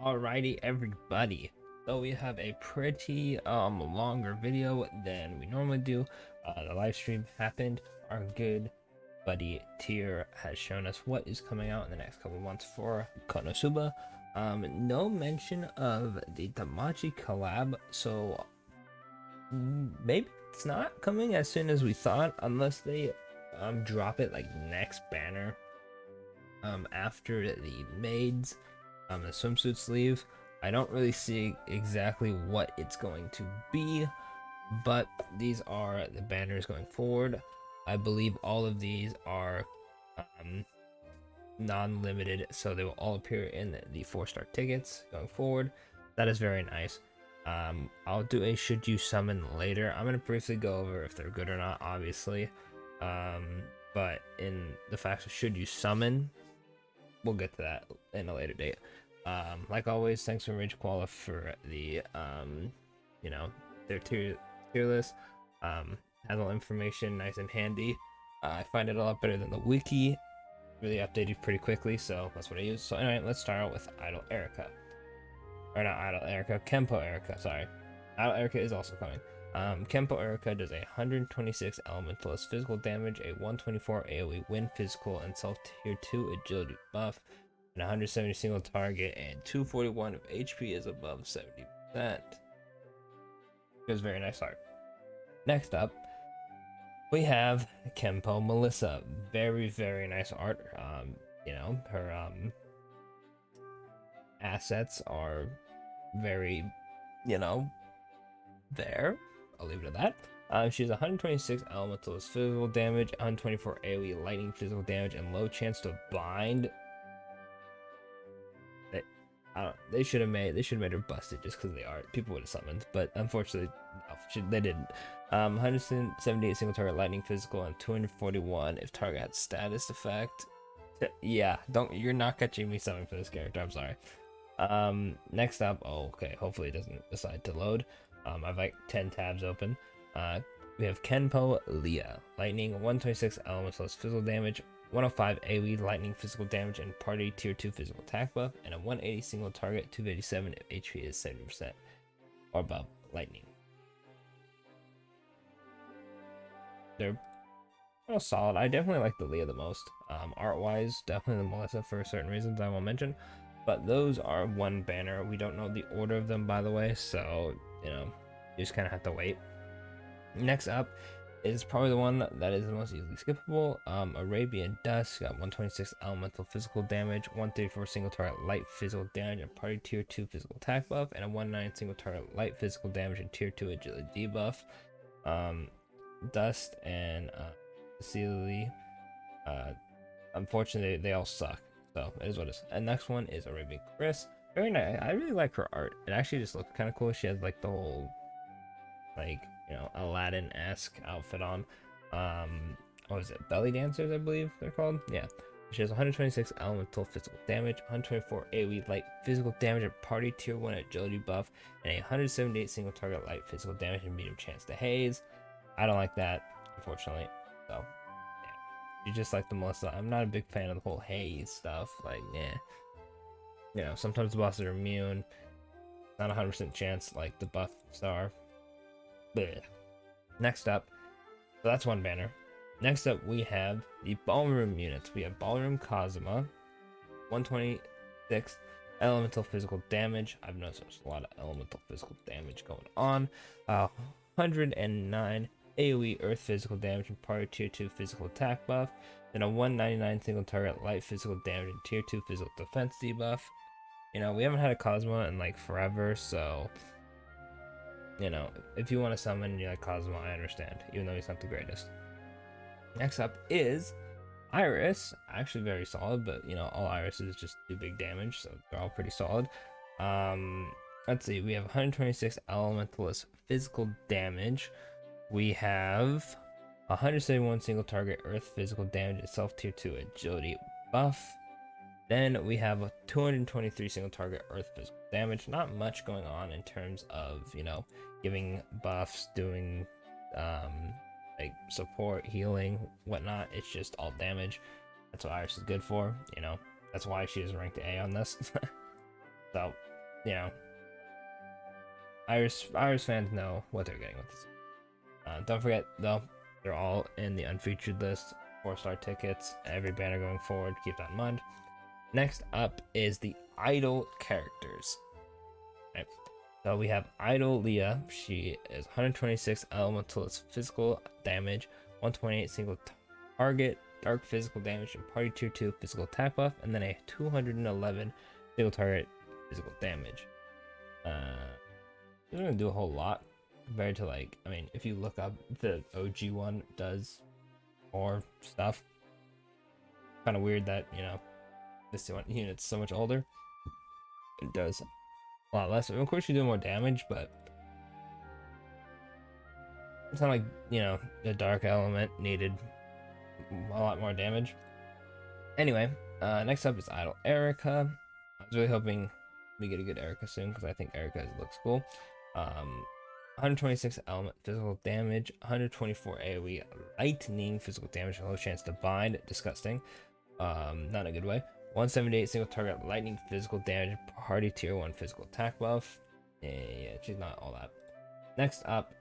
Alrighty, everybody. So we have a pretty longer video than we normally do. The live stream happened. Our good buddy Tier has shown us what is coming out in the next couple months for Konosuba. No mention of the Damachi collab, so maybe it's not coming as soon as we thought, unless they drop it like next banner after the maids the swimsuit sleeve. I don't really see exactly what it's going to be, but these are the banners going forward. I believe all of these are non-limited, so they will all appear in the 4-star tickets going forward. That is very nice. I'll do a should you summon later. I'm gonna briefly go over if they're good or not, obviously, but in the facts of should you summon, we'll get to that in a later date. Like always, thanks for Rage Koala for the their tier list. Has all information nice and handy. I find it a lot better than the wiki. Really updated pretty quickly, so that's what I use. So anyway, let's start out with Idol Erica. Or not Idol Erica, Kempo Erica, sorry. Idol Erica is also coming. Kempo Erica does a 126 elementalist physical damage, a 124 AoE wind physical and self tier 2 agility buff, and 170 single target, and 241 of HP is above 70%. It was very nice art. Next up, we have Kempo Melissa. Very, very nice art. Her assets are very, there. I'll leave it at that. She has 126 elementalist physical damage, 124 AoE lightning physical damage, and low chance to bind. They should have made her busted just because they are. People would have summoned, but unfortunately, no, they didn't. 178 single target lightning physical and 241 if target had status effect. Yeah, you're not catching me summoning for this character. I'm sorry. Next up, okay. Hopefully it doesn't decide to load. I've like 10 tabs open. We have Kenpo Leah, lightning, 126 elementalist physical damage, 105 AoE lightning physical damage and party tier 2 physical attack buff, and a 180 single target, 287 if HP is 70% or above lightning. They're all solid. I definitely like the Leah the most. Art wise, definitely the Melissa for certain reasons I won't mention. But those are one banner. We don't know the order of them, by the way, so you just kind of have to wait. Next up is probably the one that is the most easily skippable. Arabian Dust got 126 elemental physical damage, 134 single target light physical damage, and party tier 2 physical attack buff, and a 109 single target light physical damage and tier 2 agility debuff. Dust and Cecily, unfortunately, they all suck. So it is what it is. And next one is Arabian Chris. Very nice. I really like her art. It actually just looks kind of cool. She has like the whole Aladdin-esque outfit on. What is it? Belly dancers, I believe they're called. Yeah. She has 126 elemental physical damage, 124 AoE light physical damage, a party tier 1 agility buff, and a 178 single target light physical damage and medium chance to haze. I don't like that, unfortunately. So, yeah. You just like the Melissa. I'm not a big fan of the whole haze stuff. Like, yeah. Sometimes the bosses are immune. Not 100% chance like the buff star. Blech. Next up, so that's one banner. Next up, we have the Ballroom units. We have Ballroom Kazuma, 126 elemental physical damage. I've noticed there's a lot of elemental physical damage going on. 109 AoE earth physical damage and party tier 2 physical attack buff. Then a 199 single target light physical damage and tier 2 physical defense debuff. We haven't had a Kazuma in like forever, so if you want to summon and you like Kazuma, I understand, even though he's not the greatest. Next up is Iris. Actually very solid, but all Irises just do big damage, so they're all pretty solid. Let's see, we have 126 elementalist physical damage. We have 171 single target earth physical damage and self tier 2 agility buff. Then we have a 223 single target earth physical damage. Not much going on in terms of, giving buffs, doing like support, healing, whatnot. It's just all damage. That's what Iris is good for, That's why she is ranked A on this. So you know, Irish fans know what they're getting with this. Don't forget though, they're all in the unfeatured list. 4-star tickets, every banner going forward. Keep that in mind. Next up is the idol characters. Right. So we have Idol Leah. She is 126 elemental physical damage, 128 single target dark physical damage, and party tier 2 physical attack buff, and then a 211 single target physical damage. Doesn't really do a whole lot compared to, like, I mean, if you look up, the OG one does more stuff. Kind of weird that, you know, this unit's so much older. It does a lot less. Of course, you do more damage, but it's not like, you know, the dark element needed a lot more damage. Anyway, next up is Idol Erica. I was really hoping we get a good Erica soon because I think Erica looks cool. 126 element physical damage, 124 AoE lightning physical damage, low chance to bind. Disgusting. Not in a good way. 178 single target lightning physical damage, party tier 1 physical attack buff. Yeah, she's not all that. Next up,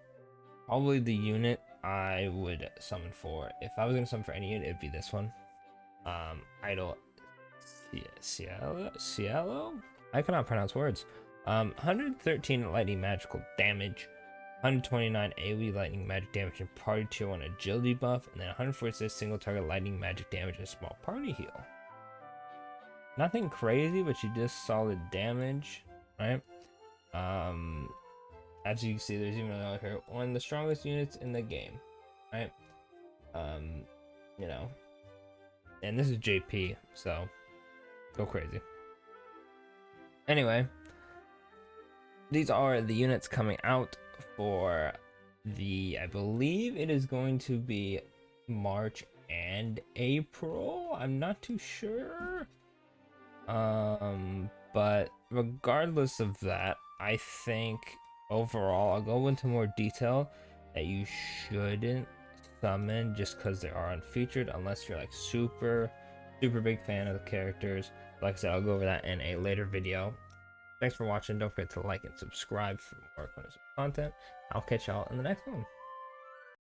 probably the unit I would summon for. If I was gonna summon for any unit, it'd be this one. Idol Cielo? I cannot pronounce words. 113 lightning magical damage, 129 AoE lightning magic damage and party tier 1 agility buff, and then 146 single target lightning magic damage and small party heal. Nothing crazy, but she does solid damage, right? As you can see, there's even another here, one of the strongest units in the game, right? You know, and this is JP, so go crazy. Anyway, these are the units coming out for the, I believe it is going to be March and April. I'm not too sure. But regardless of that, I think overall, I'll go into more detail that you shouldn't summon just because they are unfeatured unless you're like super big fan of the characters. Like I said, I'll go over that in a later video. Thanks for watching. Don't forget to like and subscribe for more Konosuba content. I'll catch y'all in the next one.